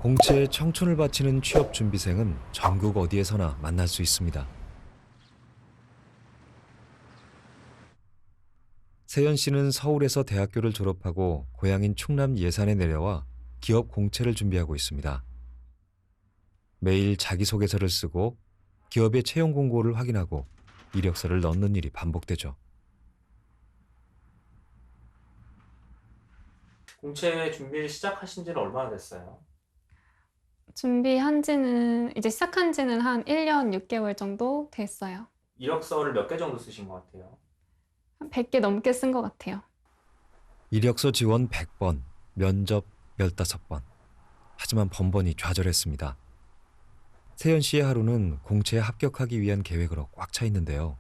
공채에 청춘을 바치는 취업 준비생은 전국 어디에서나 만날 수 있습니다. 세연 씨는 서울에서 대학교를 졸업하고 고향인 충남 예산에 내려와 기업 공채를 준비하고 있습니다. 매일 자기소개서를 쓰고 기업의 채용 공고를 확인하고 이력서를 넣는 일이 반복되죠. 공채 준비 시작하신 지는 얼마나 됐어요? 준비한 지는 이제 시작한 지는 한 1년 6개월 정도 됐어요. 이력서를 몇 개 정도 쓰신 것 같아요? 한 100개 넘게 쓴 것 같아요. 이력서 지원 100번, 면접 15번. 하지만 번번이 좌절했습니다. 세연 씨의 하루는 공채에 합격하기 위한 계획으로 꽉 차 있는데요.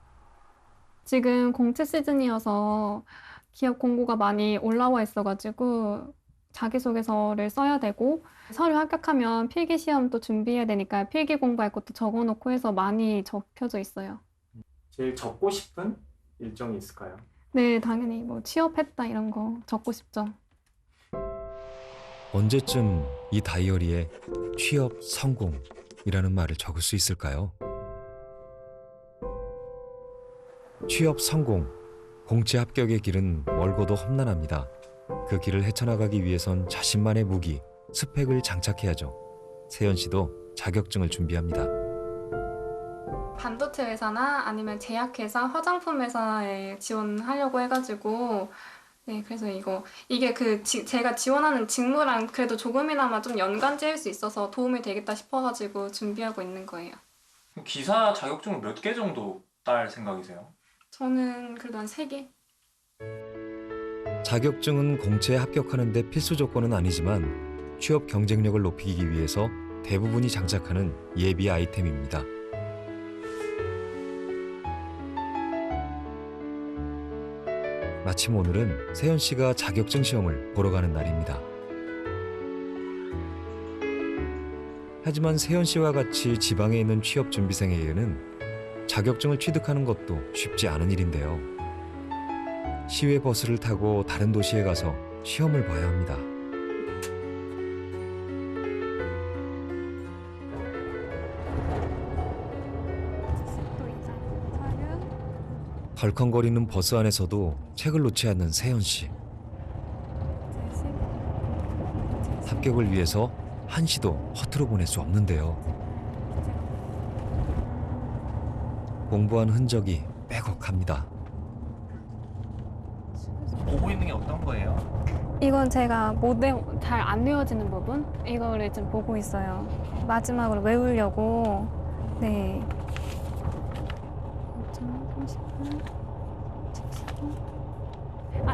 지금 공채 시즌이어서 기업 공고가 많이 올라와 있어가지고 자기소개서를 써야 되고 서류 합격하면 필기 시험도 준비해야 되니까 필기 공부할 것도 적어놓고 해서 많이 적혀져 있어요. 제일 적고 싶은 일정이 있을까요? 네, 당연히 뭐 취업했다 이런 거 적고 싶죠. 언제쯤 이 다이어리에 취업 성공이라는 말을 적을 수 있을까요? 취업 성공, 공채 합격의 길은 멀고도 험난합니다. 그 길을 헤쳐나가기 위해선 자신만의 무기, 스펙을 장착해야죠. 세연 씨도 자격증을 준비합니다. 반도체 회사나 아니면 제약회사, 화장품 회사에 지원하려고 해가지고 네, 그래서 이게 제가 지원하는 직무랑 그래도 조금이나마 좀 연관 지을 수 있어서 도움이 되겠다 싶어가지고 준비하고 있는 거예요. 기사 자격증을 몇 개 정도 딸 생각이세요? 저는 그래도 한 3개? 자격증은 공채에 합격하는 데 필수 조건은 아니지만 취업 경쟁력을 높이기 위해서 대부분이 장착하는 예비 아이템입니다. 마침 오늘은 세연 씨가 자격증 시험을 보러 가는 날입니다. 하지만 세연 씨와 같이 지방에 있는 취업 준비생에게는 자격증을 취득하는 것도 쉽지 않은 일인데요. 시외 버스를 타고 다른 도시에 가서 시험을 봐야 합니다. 덜컹거리는 버스 안에서도 책을 놓지 않는 세연 씨. 합격을 위해서 한시도 허투루 보낼 수 없는데요. 공부한 흔적이 빼곡합니다. 보고 있는 게 어떤 거예요? 이건 제가 모델 잘 안 외워지는 부분? 이거를 좀 보고 있어요. 마지막으로 외우려고. 네. 30분.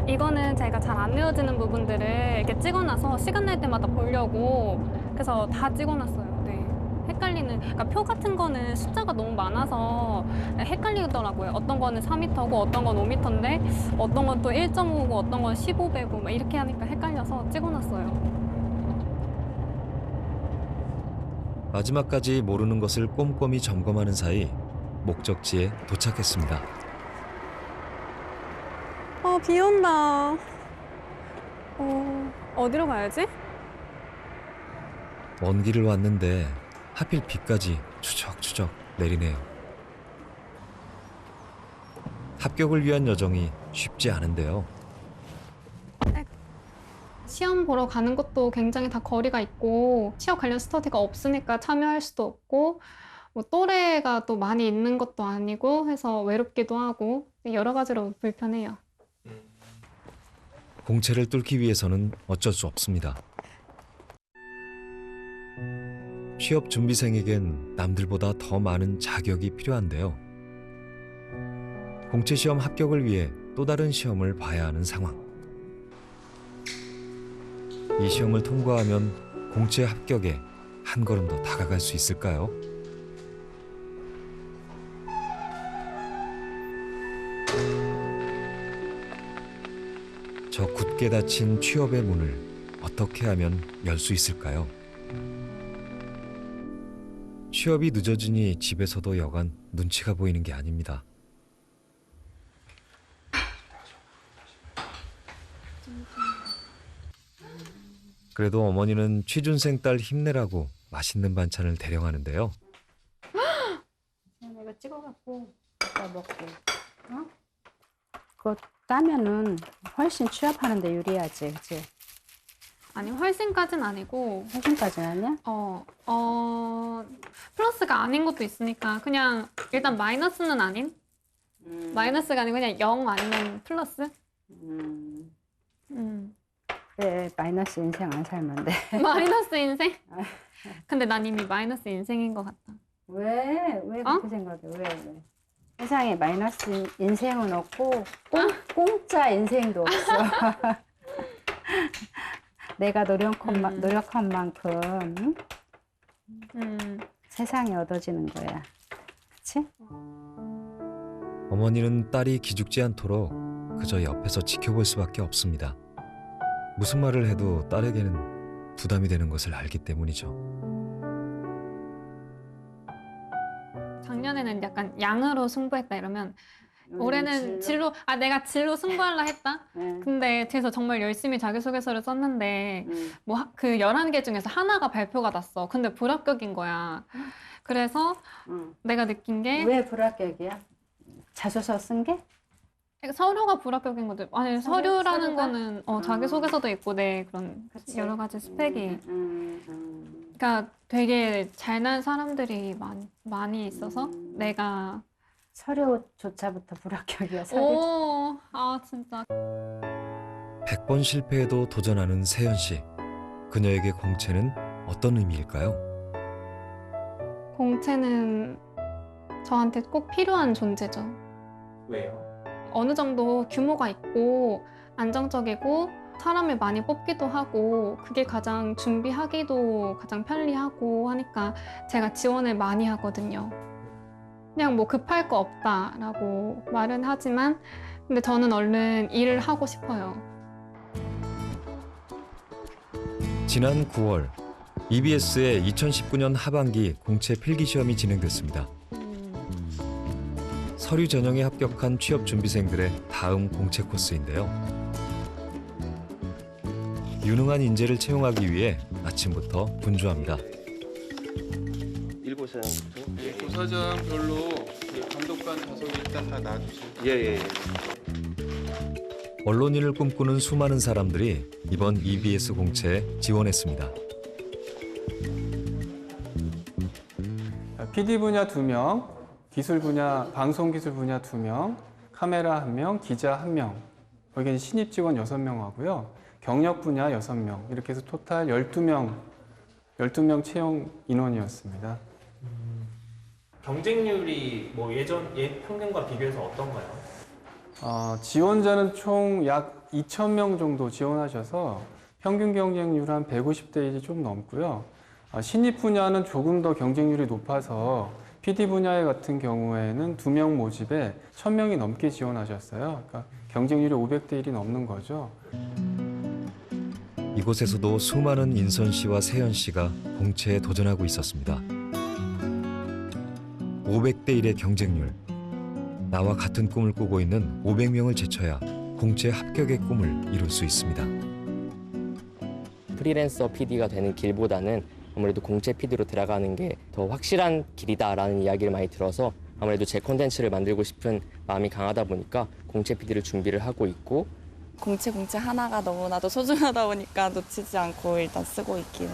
이거는 제가 잘 안 외워지는 부분들을 이렇게 찍어놔서 시간 날 때마다 보려고 그래서 다 찍어놨어요. 네. 그러니까 표 같은 거는 숫자가 너무 많아서 헷갈리더라고요. 어떤 거는 4m고 어떤 건 5m인데 어떤 건 또 1.5고 어떤 건 15배고 막 이렇게 하니까 헷갈려서 찍어놨어요. 마지막까지 모르는 것을 꼼꼼히 점검하는 사이 목적지에 도착했습니다. 비 온다. 어디로 가야지? 먼 길을 왔는데 하필 비까지 추적추적 내리네요. 합격을 위한 여정이 쉽지 않은데요. 시험 보러 가는 것도 굉장히 다 거리가 있고 취업 관련 스터디가 없으니까 참여할 수도 없고 뭐 또래가 또 많이 있는 것도 아니고 해서 외롭기도 하고 여러 가지로 불편해요. 공채를 뚫기 위해서는 어쩔 수 없습니다. 취업 준비생에겐 남들보다 더 많은 자격이 필요한데요. 공채 시험 합격을 위해 또 다른 시험을 봐야 하는 상황. 이 시험을 통과하면 공채 합격에 한 걸음 더 다가갈 수 있을까요? 저 굳게 닫힌 취업의 문을 어떻게 하면 열 수 있을까요? 취업이 늦어지니 집에서도 여간 눈치가 보이는 게 아닙니다. 그래도 어머니는 취준생 딸 힘내라고 맛있는 반찬을 대령하는데요. 이거 찍어갖고 이따 먹고. 어? 그거 따면은 훨씬 취업하는데 유리하지, 그치? 아니, 훨씬까진 아니고, 훨씬까지는 아니야? 플러스가 아닌 것도 있으니까 그냥 일단 마이너스는 아닌? 마이너스가 아니고 그냥 0 아니면 플러스? 음. 음. 그래, 마이너스 인생 안 살면 돼. 마이너스 인생? 근데 난 이미 마이너스 인생인 것 같다. 왜 그렇게 생각해? 왜? 세상에 마이너스 인생은 없고 공짜 인생도 없어. 내가 노력한 만큼 세상에 얻어지는 거야. 그치? 어머니는 딸이 기죽지 않도록 그저 옆에서 지켜볼 수밖에 없습니다. 무슨 말을 해도 딸에게는 부담이 되는 것을 알기 때문이죠. 작년에는 약간 양으로 승부했다 이러면 올해는 진로, 내가 진로 승부하려 했다? 네. 근데 뒤에서 정말 열심히 자기소개서를 썼는데 그 11개 중에서 하나가 발표가 났어. 근데 불합격인 거야. 그래서 내가 느낀 게 왜 불합격이야? 자소서 쓴 게? 서류가 불합격인 거죠. 아니, 서류라는 서류가? 거는 자기소개서도 있고 내 그런 그치. 여러 가지 스펙이 그러니까 되게 잘난 사람들이 많이 있어서 내가 서류조차부터 불합격이야. 진짜 100번 실패해도 도전하는 세연 씨. 그녀에게 공채는 어떤 의미일까요? 공채는 저한테 꼭 필요한 존재죠. 왜요? 어느 정도 규모가 있고 안정적이고 사람을 많이 뽑기도 하고 그게 가장 준비하기도 가장 편리하고 하니까 제가 지원을 많이 하거든요. 그냥 뭐 급할 거 없다라고 말은 하지만 근데 저는 얼른 일을 하고 싶어요. 지난 9월 EBS의 2019년 하반기 공채 필기시험이 진행됐습니다. 서류 전형에 합격한 취업 준비생들의 다음 공채 코스인데요. 유능한 인재를 채용하기 위해 아침부터 분주합니다. 예, 도서전별로 감독관 좌석에 일단 다 놔주세요. 예. 언론인을 꿈꾸는 수많은 사람들이 이번 EBS 공채에 지원했습니다. PD 분야 2명, 기술 분야, 방송기술 분야 2명, 카메라 1명, 기자 1명. 여기는 신입 직원 6명 하고요. 경력 분야 6명. 이렇게 해서 토탈 12명 채용 인원이었습니다. 경쟁률이 뭐 옛 평균과 비교해서 어떤가요? 지원자는 총 약 2,000명 정도 지원하셔서 평균 경쟁률 한 150대 1이 좀 넘고요. 신입 분야는 조금 더 경쟁률이 높아서 PD 분야 같은 경우에는 2명 모집에 1,000명이 넘게 지원하셨어요. 그러니까 경쟁률이 500대 1이 넘는 거죠. 이곳에서도 수많은 인선 씨와 세연 씨가 공채에 도전하고 있었습니다. 500대 1의 경쟁률. 나와 같은 꿈을 꾸고 있는 500명을 제쳐야 공채 합격의 꿈을 이룰 수 있습니다. 프리랜서 PD가 되는 길보다는 아무래도 공채 PD로 들어가는 게 더 확실한 길이다라는 이야기를 많이 들어서 아무래도 제 콘텐츠를 만들고 싶은 마음이 강하다 보니까 공채 PD를 준비를 하고 있고 공채 하나가 너무나도 소중하다 보니까 놓치지 않고 일단 쓰고 있기는.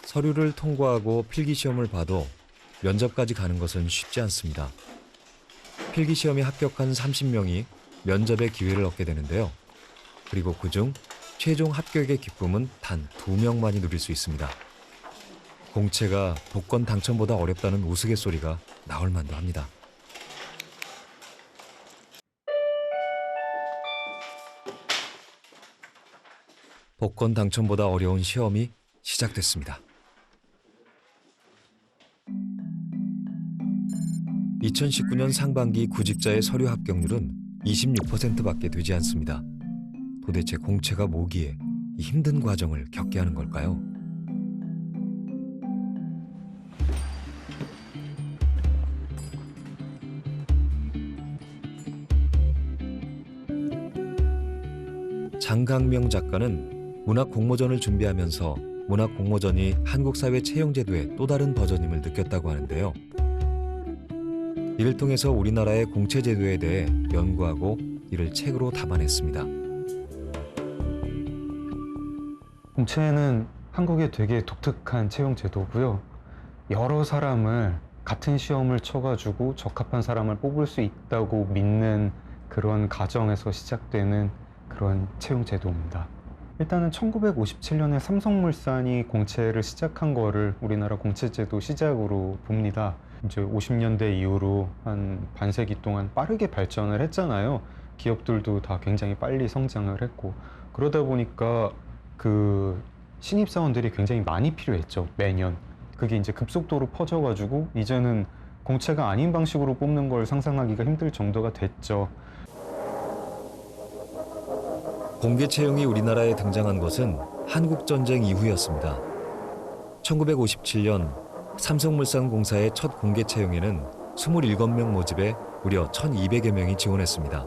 서류를 통과하고 필기시험을 봐도 면접까지 가는 것은 쉽지 않습니다. 필기시험에 합격한 30명이 면접의 기회를 얻게 되는데요. 그리고 그중 최종 합격의 기쁨은 단 2명만이 누릴 수 있습니다. 공채가 복권 당첨보다 어렵다는 우스갯소리가 나올 만도 합니다. 복권 당첨보다 어려운 시험이 시작됐습니다. 2019년 상반기 구직자의 서류 합격률은 26%밖에 되지 않습니다. 도대체 공채가 뭐기에 이 힘든 과정을 겪게 하는 걸까요? 장강명 작가는 문학 공모전을 준비하면서 문학 공모전이 한국 사회 채용 제도의 또 다른 버전임을 느꼈다고 하는데요. 이를 통해서 우리나라의 공채 제도에 대해 연구하고 이를 책으로 담아냈습니다. 공채는 한국의 되게 독특한 채용 제도고요. 여러 사람을 같은 시험을 쳐가지고 적합한 사람을 뽑을 수 있다고 믿는 그런 가정에서 시작되는 그런 채용 제도입니다. 일단은 1957년에 삼성물산이 공채를 시작한 거를 우리나라 공채제도 시작으로 봅니다. 이제 50년대 이후로 한 반세기 동안 빠르게 발전을 했잖아요. 기업들도 다 굉장히 빨리 성장을 했고, 그러다 보니까 그 신입사원들이 굉장히 많이 필요했죠, 매년. 그게 이제 급속도로 퍼져가지고 이제는 공채가 아닌 방식으로 뽑는 걸 상상하기가 힘들 정도가 됐죠. 공개 채용이 우리나라에 등장한 것은 한국전쟁 이후였습니다. 1957년 삼성물산 공사의 첫 공개 채용에는 27명 모집에 무려 1,200여 명이 지원했습니다.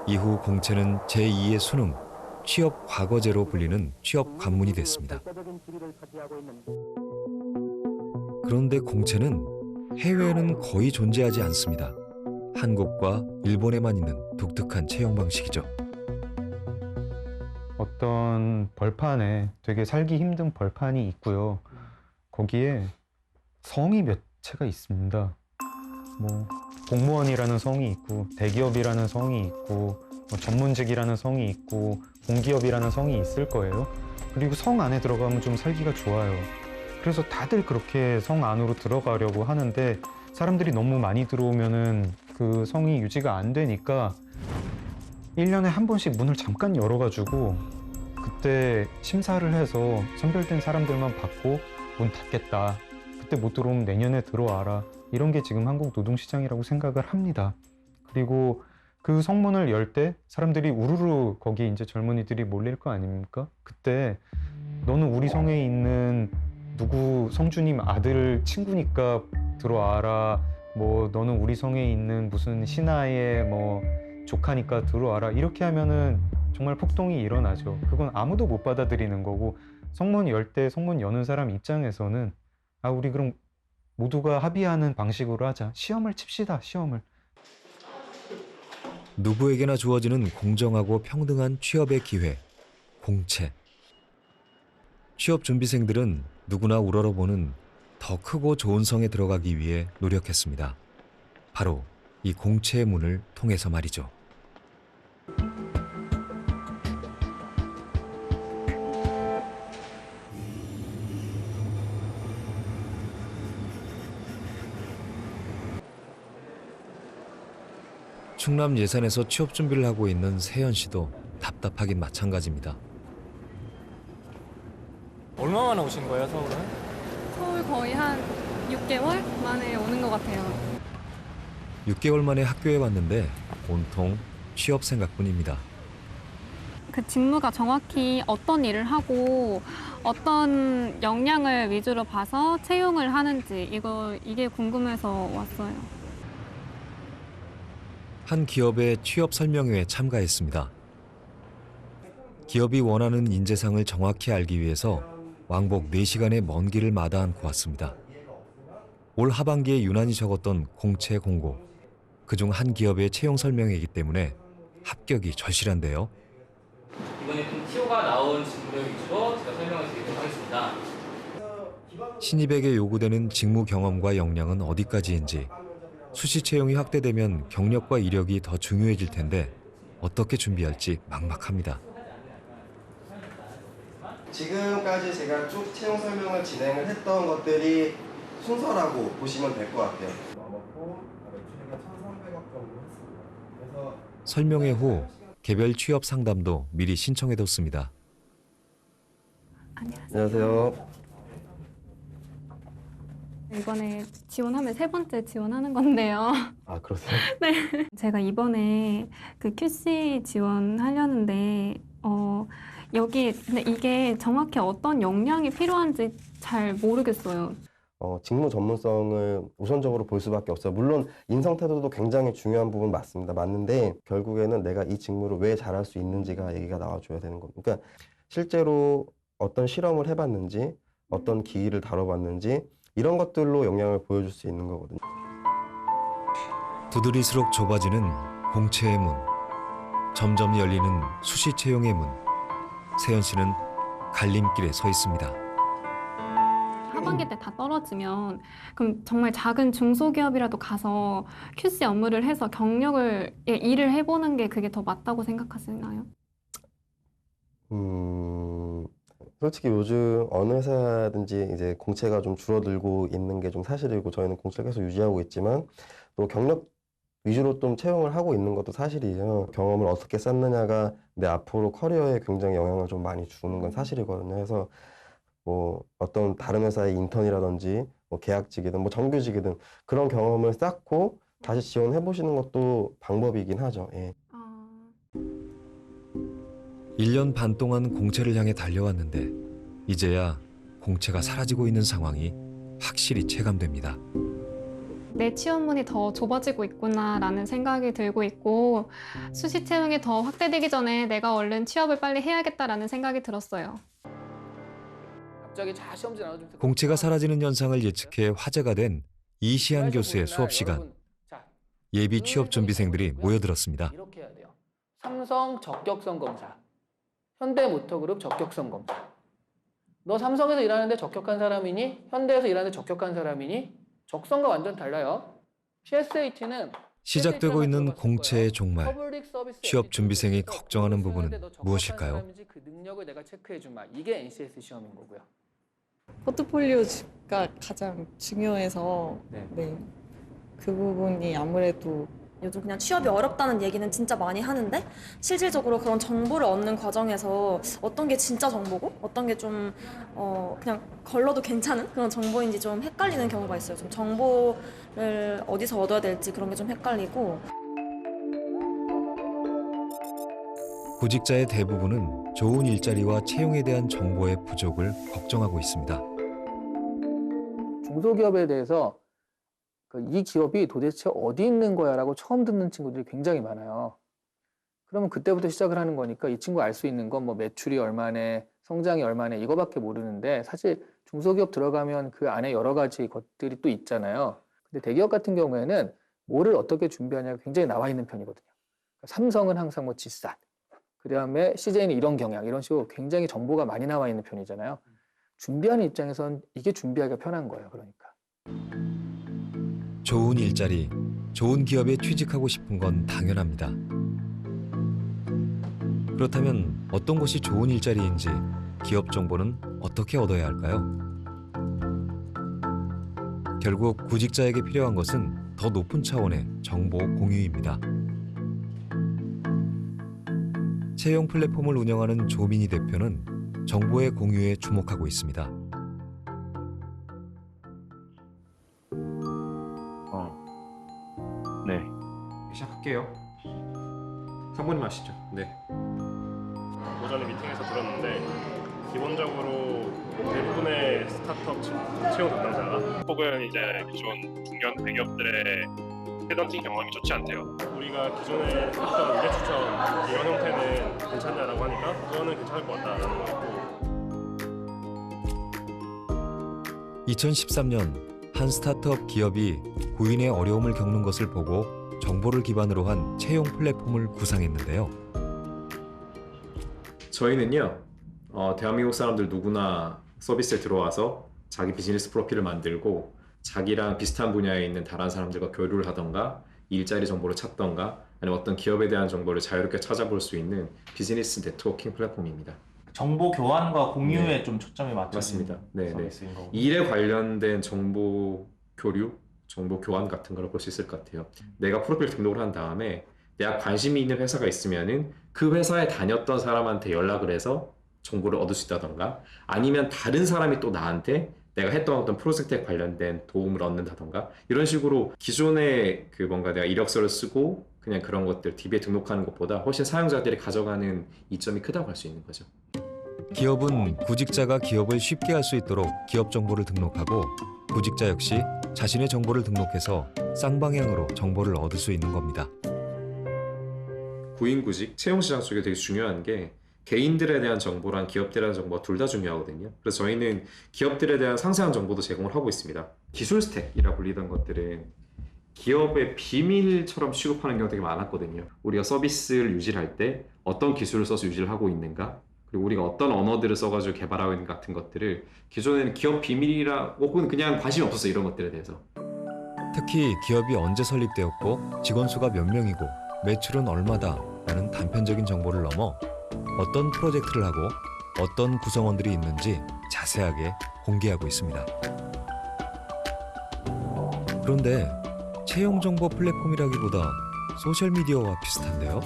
이후 공채는 제2의 수능, 취업 과거제로 불리는 취업 관문이 됐습니다. 그런데 공채는 해외에는 거의 존재하지 않습니다. 한국과 일본에만 있는 독특한 채용 방식이죠. 어떤 벌판에 되게 살기 힘든 벌판이 있고요. 거기에 성이 몇 채가 있습니다. 뭐 공무원이라는 성이 있고, 대기업이라는 성이 있고, 뭐 전문직이라는 성이 있고, 공기업이라는 성이 있을 거예요. 그리고 성 안에 들어가면 좀 살기가 좋아요. 그래서 다들 그렇게 성 안으로 들어가려고 하는데, 사람들이 너무 많이 들어오면은 그 성이 유지가 안 되니까 1년에 한 번씩 문을 잠깐 열어가지고 그때 심사를 해서 선별된 사람들만 받고 문 닫겠다. 그때 못 들어오면 내년에 들어와라. 이런 게 지금 한국 노동시장이라고 생각을 합니다. 그리고 그 성문을 열 때 사람들이 우르르 거기 이제 젊은이들이 몰릴 거 아닙니까? 그때 너는 우리 성에 있는 누구 성주님 아들 친구니까 들어와라. 뭐 너는 우리 성에 있는 무슨 신하의 뭐 조카니까 들어와라. 이렇게 하면은 정말 폭동이 일어나죠. 그건 아무도 못 받아들이는 거고, 성문 열 때 성문 여는 사람 입장에서는 아, 우리 그럼 모두가 합의하는 방식으로 하자. 시험을 칩시다. 시험을. 누구에게나 주어지는 공정하고 평등한 취업의 기회, 공채. 취업 준비생들은 누구나 우러러보는 더 크고 좋은 성에 들어가기 위해 노력했습니다. 바로 이 공채의 문을 통해서 말이죠. 충남 예산에서 취업 준비를 하고 있는 세연 씨도 답답하긴 마찬가지입니다. 얼마 만에 오신 거예요, 서울은? 서울 거의 한 6개월 만에 오는 것 같아요. 6개월 만에 학교에 왔는데 온통 취업 생각뿐입니다. 그 직무가 정확히 어떤 일을 하고 어떤 역량을 위주로 봐서 채용을 하는지 이게 궁금해서 왔어요. 한 기업의 취업 설명회에 참가했습니다. 기업이 원하는 인재상을 정확히 알기 위해서 왕복 4시간의 먼 길을 마다 않고 왔습니다. 올 하반기에 유난히 적었던 공채 공고. 그중 한 기업의 채용 설명회이기 때문에 합격이 절실한데요. 이번에 좀 TO가 나온 직무를 위주로 제가 설명을 드리도록 하겠습니다. 신입에게 요구되는 직무 경험과 역량은 어디까지인지, 수시 채용이 확대되면 경력과 이력이 더 중요해질 텐데 어떻게 준비할지 막막합니다. 지금까지 제가 쭉 채용 설명을 진행을 했던 것들이 순서라고 보시면 될 것 같아요. 설명회 후 개별 취업 상담도 미리 신청해뒀습니다. 안녕하세요. 이번에 지원하면 3번째 지원하는 건데요. 아, 그러세요? 네. 제가 이번에 그 QC 지원하려는데 근데 이게 정확히 어떤 역량이 필요한지 잘 모르겠어요. 직무 전문성을 우선적으로 볼 수밖에 없어요. 물론 인성 태도도 굉장히 중요한 부분 맞습니다. 맞는데 결국에는 내가 이 직무를 왜 잘할 수 있는지가 얘기가 나와줘야 되는 겁니다. 그러니까 실제로 어떤 실험을 해봤는지, 어떤 기기를 다뤄봤는지 이런 것들로 영향을 보여줄 수 있는 거거든요. 두드릴수록 좁아지는 공채의 문. 점점 열리는 수시 채용의 문. 세연 씨는 갈림길에 서 있습니다. 하반기 때 다 떨어지면 그럼 정말 작은 중소기업이라도 가서 QC 업무를 해서 일을 해보는 게 그게 더 맞다고 생각하시나요? 솔직히 요즘 어느 회사든지 이제 공채가 좀 줄어들고 있는 게 좀 사실이고 저희는 공채를 계속 유지하고 있지만 또 경력 위주로 좀 채용을 하고 있는 것도 사실이에요. 경험을 어떻게 쌓느냐가 내 앞으로 커리어에 굉장히 영향을 좀 많이 주는 건 사실이거든요. 그래서 뭐 어떤 다른 회사의 인턴이라든지 뭐 계약직이든 뭐 정규직이든 그런 경험을 쌓고 다시 지원해 보시는 것도 방법이긴 하죠. 예. 1년 반 동안 공채를 향해 달려왔는데 이제야 공채가 사라지고 있는 상황이 확실히 체감됩니다. 내 취업문이 더 좁아지고 있구나라는 생각이 들고 있고 수시 채용이 더 확대되기 전에 내가 얼른 취업을 빨리 해야겠다라는 생각이 들었어요. 공채가 사라지는 현상을 예측해 화제가 된 이시안 교수의 수업 시간. 예비 취업 준비생들이 모여들었습니다. 이렇게 해야 돼요. 삼성 적격성 검사, 현대모터그룹 적격성 검사. 너 삼성에서 일하는데 적격한 사람이니? 현대에서 일하는데 적격한 사람이니? 적성과 완전 달라요. PSAT는 시작되고 있는 공채의 종말. 취업 준비생이 걱정하는 부분은 무엇일까요? 그 능력을 내가 체크해 주마. 이게 NCS 시험인 거고요. 포트폴리오가 가장 중요해서 네. 그 부분이 아무래도 요즘 그냥 취업이 어렵다는 얘기는 진짜 많이 하는데 실질적으로 그런 정보를 얻는 과정에서 어떤 게 진짜 정보고 어떤 게 좀 그냥 걸러도 괜찮은 그런 정보인지 좀 헷갈리는 경우가 있어요. 좀 정보를 어디서 얻어야 될지 그런 게 좀 헷갈리고. 구직자의 대부분은 좋은 일자리와 채용에 대한 정보의 부족을 걱정하고 있습니다. 중소기업에 대해서 이 기업이 도대체 어디 있는 거야 라고 처음 듣는 친구들이 굉장히 많아요. 그러면 그때부터 시작을 하는 거니까 이 친구가 알 수 있는 건 뭐 매출이 얼마네, 성장이 얼마네 이거밖에 모르는데 사실 중소기업 들어가면 그 안에 여러 가지 것들이 또 있잖아요. 근데 대기업 같은 경우에는 뭐를 어떻게 준비하냐가 굉장히 나와 있는 편이거든요. 삼성은 항상 뭐 지산, 그 다음에 CJ는 이런 경향 이런 식으로 굉장히 정보가 많이 나와 있는 편이잖아요. 준비하는 입장에선 이게 준비하기가 편한 거예요. 그러니까. 좋은 일자리, 좋은 기업에 취직하고 싶은 건 당연합니다. 그렇다면 어떤 것이 좋은 일자리인지 기업 정보는 어떻게 얻어야 할까요? 결국 구직자에게 필요한 것은 더 높은 차원의 정보 공유입니다. 채용 플랫폼을 운영하는 조민희 대표는 정보의 공유에 주목하고 있습니다. 네. 시작할게요. 상무님 하시죠. 네. 오전에 미팅에서 들었는데 기본적으로 대부분의 스타트업 채용 담당자가 혹은 이제 기존 중견 대기업들의 헤드헌팅 경험이 좋지 않대요. 우리가 기존에 했던 의뢰 추천 이런 형태는 괜찮냐라고 하니까 그거는 괜찮을 것 같다라는 거였고. 2013년 한 스타트업 기업이 구인의 어려움을 겪는 것을 보고 정보를 기반으로 한 채용 플랫폼을 구상했는데요. 저희는요, 대한민국 사람들 누구나 서비스에 들어와서 자기 비즈니스 프로필을 만들고 자기랑 비슷한 분야에 있는 다른 사람들과 교류를 하던가 일자리 정보를 찾던가 아니면 어떤 기업에 대한 정보를 자유롭게 찾아볼 수 있는 비즈니스 네트워킹 플랫폼입니다. 정보 교환과 공유에 좀 초점이 맞춰진 맞습니다. 네, 서비스인 거고. 일에 관련된 정보 교류, 정보 교환 같은 걸 볼 수 있을 것 같아요. 내가 프로필 등록을 한 다음에 내가 관심이 있는 회사가 있으면은 그 회사에 다녔던 사람한테 연락을 해서 정보를 얻을 수 있다던가 아니면 다른 사람이 또 나한테 내가 했던 어떤 프로젝트에 관련된 도움을 얻는다던가 이런 식으로 기존에 그 뭔가 내가 이력서를 쓰고 그냥 그런 것들 DB에 등록하는 것보다 훨씬 사용자들이 가져가는 이점이 크다고 할 수 있는 거죠. 기업은 구직자가 기업을 쉽게 알 수 있도록 기업 정보를 등록하고 구직자 역시 자신의 정보를 등록해서 쌍방향으로 정보를 얻을 수 있는 겁니다. 구인구직 채용시장 쪽에 되게 중요한 게 개인들에 대한 정보랑 기업들에 대한 정보가 둘 다 중요하거든요. 그래서 저희는 기업들에 대한 상세한 정보도 제공을 하고 있습니다. 기술 스택이라 불리던 것들은 기업의 비밀처럼 취급하는 경우가 되게 많았거든요. 우리가 서비스를 유지할 때 어떤 기술을 써서 유지를 하고 있는가, 그리고 우리가 어떤 언어들을 써가지고 개발하고 있는 같은 것들을 기존에는 기업 비밀이라 혹은 그냥 관심이 없었어요. 이런 것들에 대해서. 특히 기업이 언제 설립되었고 직원 수가 몇 명이고 매출은 얼마다 라는 단편적인 정보를 넘어 어떤 프로젝트를 하고 어떤 구성원들이 있는지 자세하게 공개하고 있습니다. 그런데 채용 정보 플랫폼이라기보다 소셜미디어와 비슷한데요.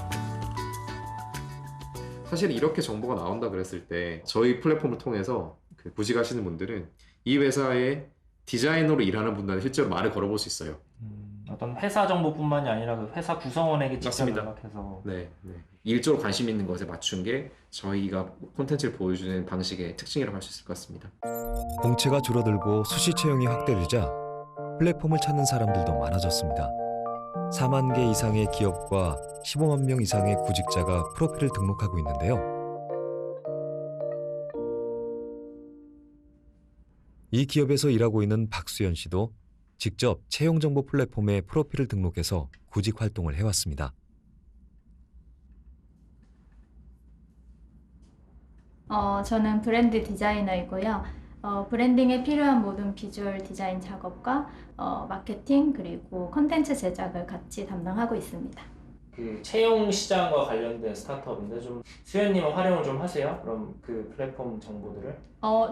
사실 이렇게 정보가 나온다 그랬을 때 저희 플랫폼을 통해서 구직하시는 분들은 이 회사의 디자이너로 일하는 분들한테 실제로 말을 걸어볼 수 있어요. 어떤 회사 정보뿐만이 아니라 그 회사 구성원에게 직접 맞습니다. 연락해서 네. 일적으로 관심 있는 것에 맞춘 게 저희가 콘텐츠를 보여주는 방식의 특징이라고 할 수 있을 것 같습니다. 공채가 줄어들고 수시 채용이 확대되자 플랫폼을 찾는 사람들도 많아졌습니다. 4만 개 이상의 기업과 15만 명 이상의 구직자가 프로필을 등록하고 있는데요. 이 기업에서 일하고 있는 박수연 씨도 직접 채용정보 플랫폼에 프로필을 등록해서 구직 활동을 해왔습니다. 저는 브랜드 디자이너이고요. 브랜딩에 필요한 모든 비주얼 디자인 작업과 마케팅 그리고 콘텐츠 제작을 같이 담당하고 있습니다. 그 채용 시장과 관련된 스타트업인데 좀 수연님은 활용을 좀 하세요? 그럼 그 플랫폼 정보들을?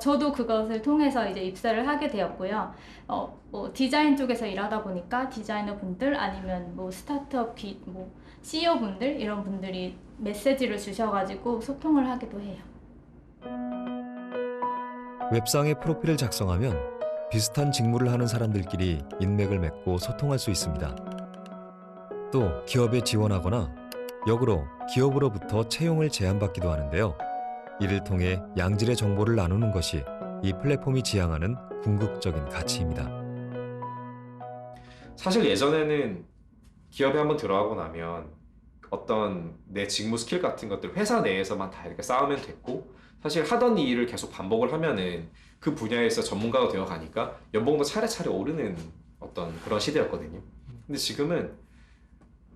저도 그것을 통해서 이제 입사를 하게 되었고요. 뭐 디자인 쪽에서 일하다 보니까 디자이너 분들 아니면 뭐 스타트업 뭐 CEO 분들 이런 분들이 메시지를 주셔가지고 소통을 하기도 해요. 웹상에 프로필을 작성하면 비슷한 직무를 하는 사람들끼리 인맥을 맺고 소통할 수 있습니다. 또 기업에 지원하거나 역으로 기업으로부터 채용을 제안받기도 하는데요. 이를 통해 양질의 정보를 나누는 것이 이 플랫폼이 지향하는 궁극적인 가치입니다. 사실 예전에는 기업에 한번 들어가고 나면 어떤 내 직무 스킬 같은 것들 회사 내에서만 다 이렇게 쌓으면 됐고 사실 하던 일을 계속 반복을 하면은 그 분야에서 전문가가 되어 가니까 연봉도 차례차례 오르는 어떤 그런 시대였거든요. 근데 지금은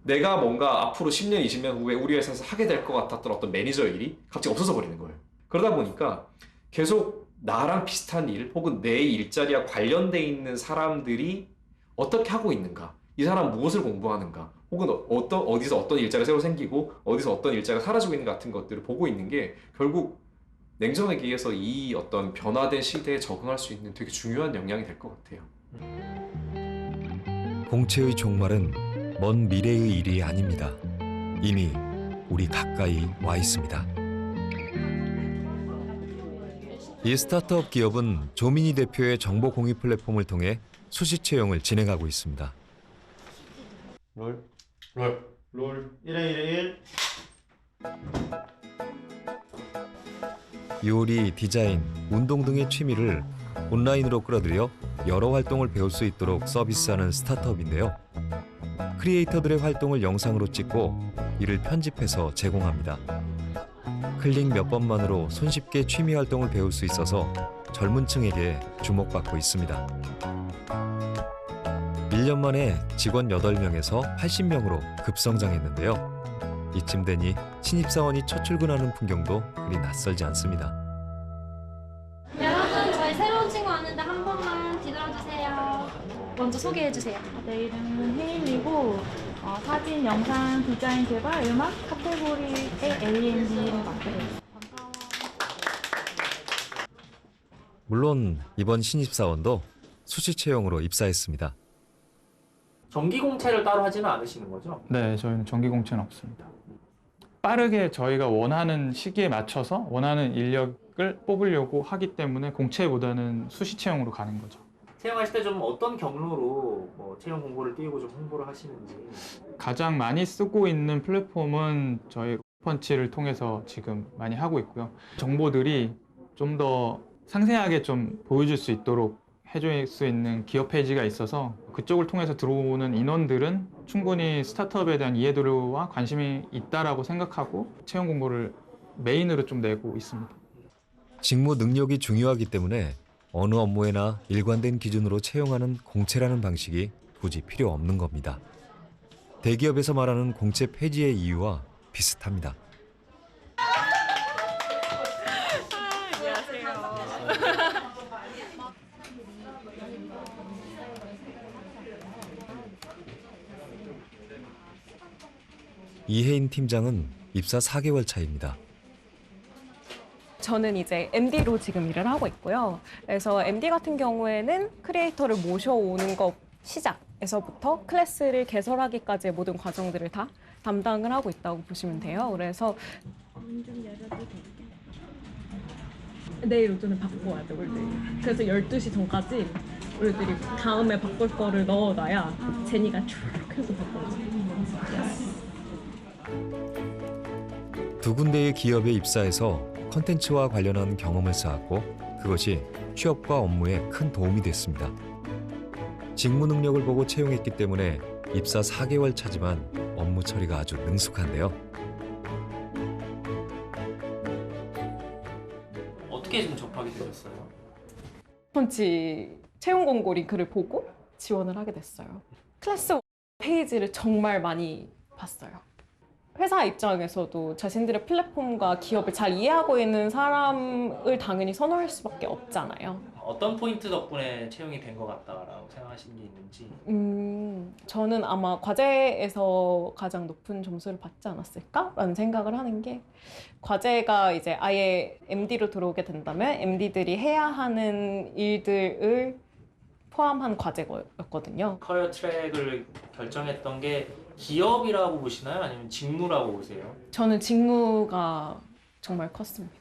내가 뭔가 앞으로 10년, 20년 후에 우리 회사에서 하게 될 것 같았던 어떤 매니저 일이 갑자기 없어져 버리는 거예요. 그러다 보니까 계속 나랑 비슷한 일 혹은 내 일자리와 관련돼 있는 사람들이 어떻게 하고 있는가, 이 사람 무엇을 공부하는가, 혹은 어디서 어떤 일자리가 새로 생기고 어디서 어떤 일자리가 사라지고 있는 같은 것들을 보고 있는 게 결국 냉정하게 얘기해서 이 어떤 변화된 시대에 적응할 수 있는 되게 중요한 역량이 될 것 같아요. 공채의 종말은 먼 미래의 일이 아닙니다. 이미 우리 가까이 와 있습니다. 이 스타트업 기업은 조민희 대표의 정보 공유 플랫폼을 통해 수시 채용을 진행하고 있습니다. 롤 1에 1에 1 요리, 디자인, 운동 등의 취미를 온라인으로 끌어들여 여러 활동을 배울 수 있도록 서비스하는 스타트업인데요. 크리에이터들의 활동을 영상으로 찍고 이를 편집해서 제공합니다. 클릭 몇 번만으로 손쉽게 취미 활동을 배울 수 있어서 젊은 층에게 주목받고 있습니다. 1년 만에 직원 8명에서 80명으로 급성장했는데요. 이쯤 되니 신입사원이 첫 출근하는 풍경도 그리 낯설지 않습니다. 여러분, 저희 새로운 친구 왔는데 한 번만 기다려주세요. 먼저 소개해주세요. 내 이름은 혜인이고 사진, 영상, 디자인 개발, 음악 카테고리의 A&D를 맡게 됐어요. 물론 이번 신입사원도 수시 채용으로 입사했습니다. 정기 공채를 따로 하지는 않으시는 거죠? 네, 저희는 정기 공채는 없습니다. 빠르게 저희가 원하는 시기에 맞춰서 원하는 인력을 뽑으려고 하기 때문에 공채보다는 수시 채용으로 가는 거죠. 채용하실 때 좀 어떤 경로로 뭐 채용 공고를 띄우고 좀 홍보를 하시는지. 가장 많이 쓰고 있는 플랫폼은 저희 펀치를 통해서 지금 많이 하고 있고요. 정보들이 좀 더 상세하게 좀 보여줄 수 있도록 해줄 수 있는 기업 페이지가 있어서 그쪽을 통해서 들어오는 인원들은 충분히 스타트업에 대한 이해도와 관심이 있다라고 생각하고 채용 공고를 메인으로 좀 내고 있습니다. 직무 능력이 중요하기 때문에 어느 업무에나 일관된 기준으로 채용하는 공채라는 방식이 굳이 필요 없는 겁니다. 대기업에서 말하는 공채 폐지의 이유와 비슷합니다. 이혜인 팀장은 입사 4개월 차입니다. 저는 이제 MD로 지금 일을 하고 있고요. 그래서 MD 같은 경우에는 크리에이터를 모셔오는 것 시작에서부터 클래스를 개설하기까지의 모든 과정들을 다 담당을 하고 있다고 보시면 돼요. 그래서 내일 오전에 바꿔야 돼, 원래. 그래서 12시 전까지 우리들이 다음에 바꿀 거를 넣어놔야 제니가 쭉 해서 바꿔줘. 두 군데의 기업에 입사해서 컨텐츠와 관련한 경험을 쌓았고 그것이 취업과 업무에 큰 도움이 됐습니다. 직무 능력을 보고 채용했기 때문에 입사 4개월 차지만 업무 처리가 아주 능숙한데요. 어떻게 좀 접하게 되셨어요? 펀치 채용 공고 링크를 보고 지원을 하게 됐어요. 클래스 페이지를 정말 많이 봤어요. 회사 입장에서도 자신들의 플랫폼과 기업을 잘 이해하고 있는 사람을 당연히 선호할 수밖에 없잖아요. 어떤 포인트 덕분에 채용이 된 것 같다라고 생각하시는 게 있는지? 저는 아마 과제에서 가장 높은 점수를 받지 않았을까라는 생각을 하는 게, 과제가 이제 아예 MD로 들어오게 된다면 MD들이 해야 하는 일들을 포함한 과제였거든요. 커리어 트랙을 결정했던 게 기업이라고 보시나요? 아니면 직무라고 보세요? 저는 직무가 정말 컸습니다.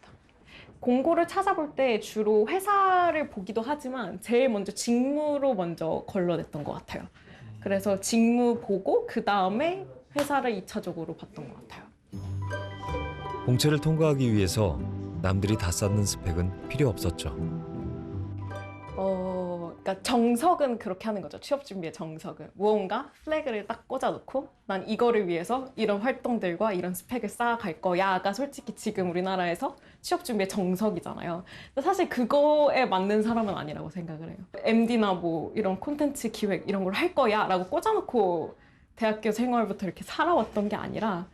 공고를 찾아볼 때 주로 회사를 보기도 하지만 제일 먼저 직무로 먼저 걸러냈던 것 같아요. 그래서 직무 보고 그 다음에 회사를 2차적으로 봤던 것 같아요. 공채를 통과하기 위해서 남들이 다 쌓는 스펙은 필요 없었죠. 그러니까 정석은 그렇게 하는 거죠. 취업 준비의 정석은 무언가 플래그를 딱 꽂아놓고 난 이거를 위해서 이런 활동들과 이런 스펙을 쌓아갈 거야가 솔직히 지금 우리나라에서 취업 준비의 정석이잖아요. 근데 사실 그거에 맞는 사람은 아니라고 생각을 해요. MD나 뭐 이런 콘텐츠 기획 이런 걸 할 거야라고 꽂아놓고 대학교 생활부터 이렇게 살아왔던 게 아니라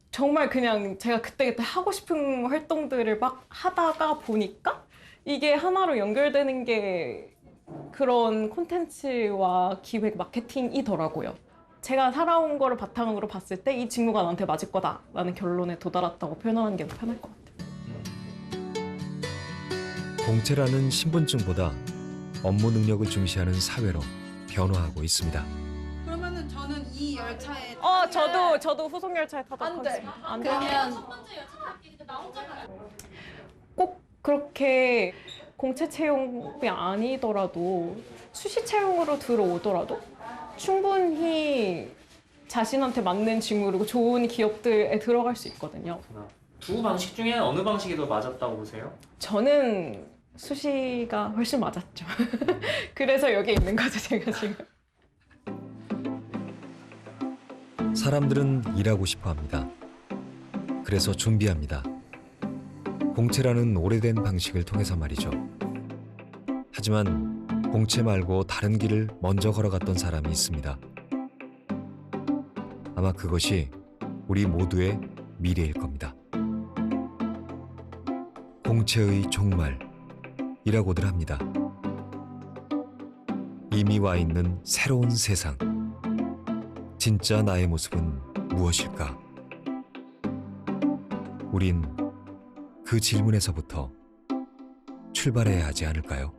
정말 그냥 제가 그때그때 하고 싶은 활동들을 막 하다가 보니까 이게 하나로 연결되는 게 그런 콘텐츠와 기획 마케팅이더라고요. 제가 살아온 거를 바탕으로 봤을 때 이 직무가 나한테 맞을 거다라는 결론에 도달했다고 표현하는 게 더 편할 것 같아요. 공채라는 신분증보다 업무 능력을 중시하는 사회로 변화하고 있습니다. 그러면은 저는 이 열차에 저도 후속 열차에 타도록 하겠습니다. 안 돼. 그러면 꼭 그렇게 공채 채용이 아니더라도 수시 채용으로 들어오더라도 충분히 자신한테 맞는 직무고 좋은 기업들에 들어갈 수 있거든요. 두 방식 중에 어느 방식이 더 맞았다고 보세요? 저는 수시가 훨씬 맞았죠. 그래서 여기 있는 거죠, 제가 지금. 사람들은 일하고 싶어 합니다. 그래서 준비합니다. 공채라는 오래된 방식을 통해서 말이죠. 하지만 공채 말고 다른 길을 먼저 걸어갔던 사람이 있습니다. 아마 그것이 우리 모두의 미래일 겁니다. 공채의 종말이라고들 합니다. 이미 와 있는 새로운 세상. 진짜 나의 모습은 무엇일까? 우린 그 질문에서부터 출발해야 하지 않을까요?